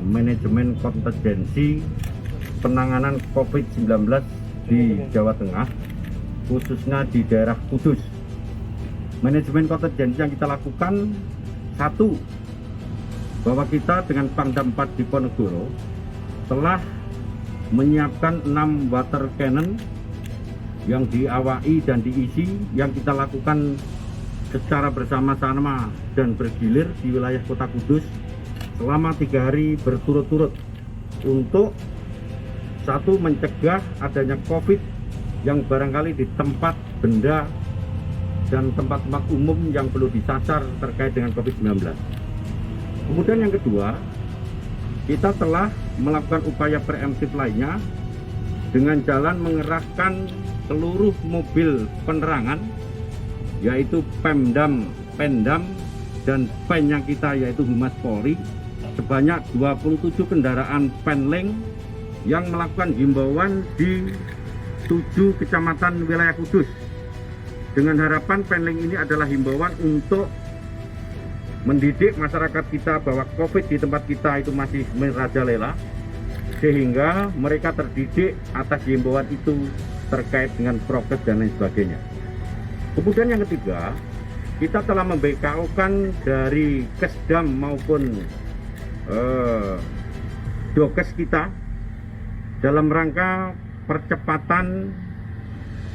manajemen kontingensi penanganan COVID-19 di Jawa Tengah, khususnya di daerah Kudus. Manajemen kontingensi yang kita lakukan, satu, bahwa kita dengan Pangdam 4 Diponegoro telah menyiapkan 6 water cannon yang diawaki dan diisi, yang kita lakukan secara bersama-sama dan bergilir di wilayah Kota Kudus selama 3 hari berturut-turut untuk satu, mencegah adanya COVID yang barangkali di tempat benda dan tempat-tempat umum yang perlu disasar terkait dengan COVID-19. Kemudian yang kedua, kita telah melakukan upaya preemptif lainnya dengan jalan mengerahkan seluruh mobil penerangan, yaitu Pemdam, Pendam, dan pennya kita yaitu Humas Polri, sebanyak 27 kendaraan penling yang melakukan himbauan di 7 kecamatan wilayah Kudus. Dengan harapan penling ini adalah himbauan untuk mendidik masyarakat kita bahwa COVID di tempat kita itu masih merajalela, sehingga mereka terdidik atas himbauan itu terkait dengan prokes dan lain sebagainya. Kemudian yang ketiga, kita telah membekaukan dari Kesdam maupun Dokes kita dalam rangka percepatan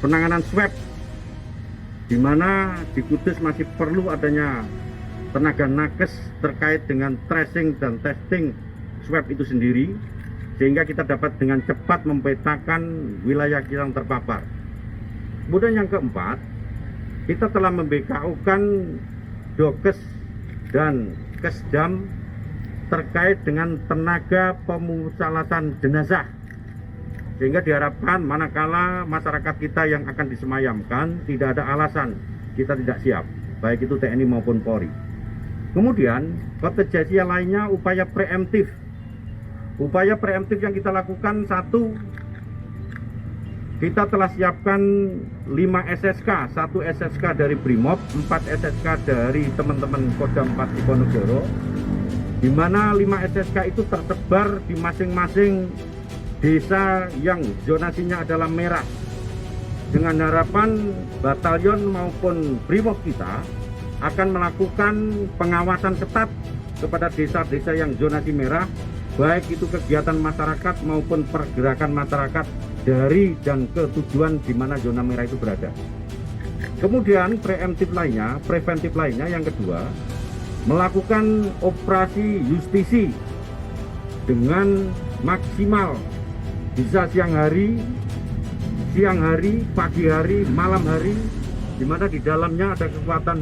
penanganan swab, di mana di Kudus masih perlu adanya tenaga nakes terkait dengan tracing dan testing swab itu sendiri, sehingga kita dapat dengan cepat memetakan wilayah yang terpapar. Kemudian yang keempat, kita telah membekaukan Dokes dan Kesdam terkait dengan tenaga pemusalasan jenazah, sehingga diharapkan manakala masyarakat kita yang akan disemayamkan tidak ada alasan kita tidak siap, baik itu TNI maupun Polri. Kemudian kontingensi lainnya, upaya preemptif. Upaya preemptif yang kita lakukan, satu, kita telah siapkan 5 SSK, 1 SSK dari Brimob, 4 SSK dari teman-teman Kodam 4 Diponegoro, di mana 5 SSK itu tersebar di masing-masing desa yang zonasinya adalah merah, dengan harapan batalion maupun Brimob kita akan melakukan pengawasan ketat kepada desa-desa yang zonasi merah, baik itu kegiatan masyarakat maupun pergerakan masyarakat dari dan ke tujuan di mana zona merah itu berada. Kemudian preventif lainnya yang kedua, melakukan operasi justisi dengan maksimal, bisa siang hari, pagi hari, malam hari, di mana di dalamnya ada kekuatan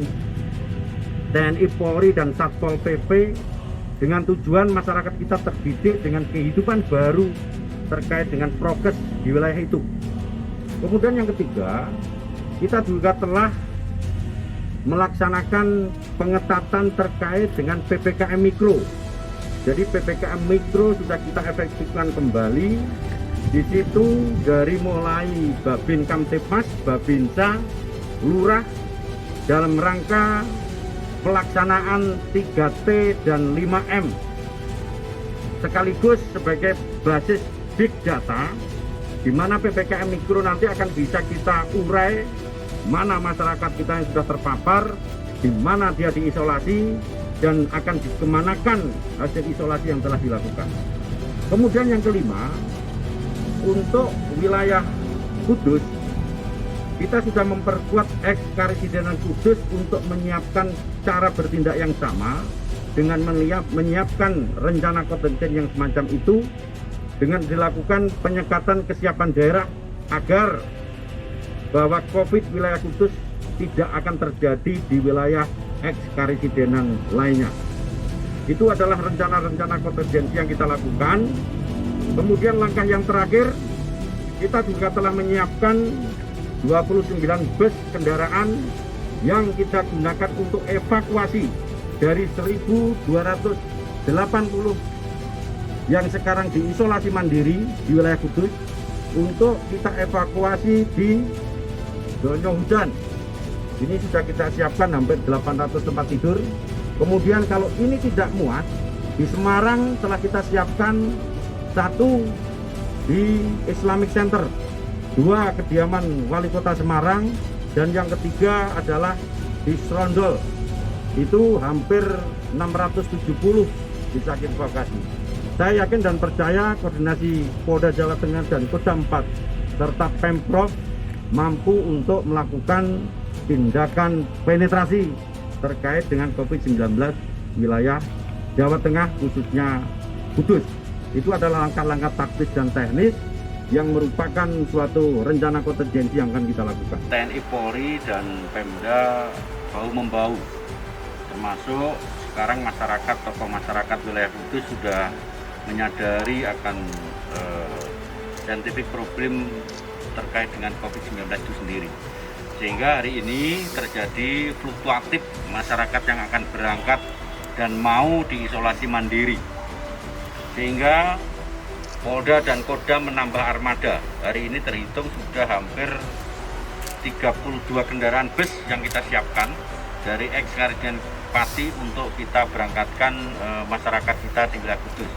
TNI, Polri, dan Satpol PP, dengan tujuan masyarakat kita terdidik dengan kehidupan baru terkait dengan prokes di wilayah itu. Kemudian yang ketiga, kita juga telah melaksanakan pengetatan terkait dengan PPKM Mikro. Jadi PPKM Mikro sudah kita efektifkan kembali. Di situ dari mulai Babin Kamtipmas, Babinsa, Lurah, dalam rangka pelaksanaan 3T dan 5M, sekaligus sebagai basis big data, di mana PPKM Mikro nanti akan bisa kita urai mana masyarakat kita yang sudah terpapar, di mana dia diisolasi, dan akan dikemanakan hasil isolasi yang telah dilakukan. Kemudian yang kelima, untuk wilayah Kudus, kita sudah memperkuat Ekskarisidenan Kudus untuk menyiapkan cara bertindak yang sama, dengan menyiapkan rencana kontingensi yang semacam itu, dengan dilakukan penyekatan kesiapan daerah agar bahwa COVID wilayah Kudus tidak akan terjadi di wilayah Ekskarisidenan lainnya. Itu adalah rencana-rencana kontingensi yang kita lakukan. Kemudian langkah yang terakhir, kita juga telah menyiapkan 29 bus kendaraan yang kita gunakan untuk evakuasi dari 1.280 yang sekarang diisolasi mandiri di wilayah Kudus, untuk kita evakuasi di zona hujan. Ini sudah kita siapkan hampir 800 tempat tidur. Kemudian kalau ini tidak muat, Di Semarang telah kita siapkan 1 di Islamic Center, 2 kediaman Wali Kota Semarang, dan yang ketiga adalah di Serondol. Itu hampir 670 bisa kita evakuasi. Saya yakin dan percaya koordinasi Polda Jawa Tengah dan Kodam 4 serta Pemprov mampu untuk melakukan tindakan penetrasi terkait dengan COVID-19 wilayah Jawa Tengah, khususnya Kudus. Itu adalah langkah-langkah taktis dan teknis yang merupakan suatu rencana kontingensi yang akan kita lakukan. TNI Polri dan Pemda bahu-membahu, termasuk sekarang masyarakat, tokoh masyarakat wilayah Kudus sudah menyadari akan scientific problem terkait dengan COVID-19 itu sendiri. Sehingga hari ini terjadi fluktuatif masyarakat yang akan berangkat dan mau diisolasi mandiri. Sehingga Polda dan Kodam menambah armada. Hari ini terhitung sudah hampir 32 kendaraan bus yang kita siapkan dari Eks Kabupaten Pati untuk kita berangkatkan masyarakat kita di wilayah Kudus.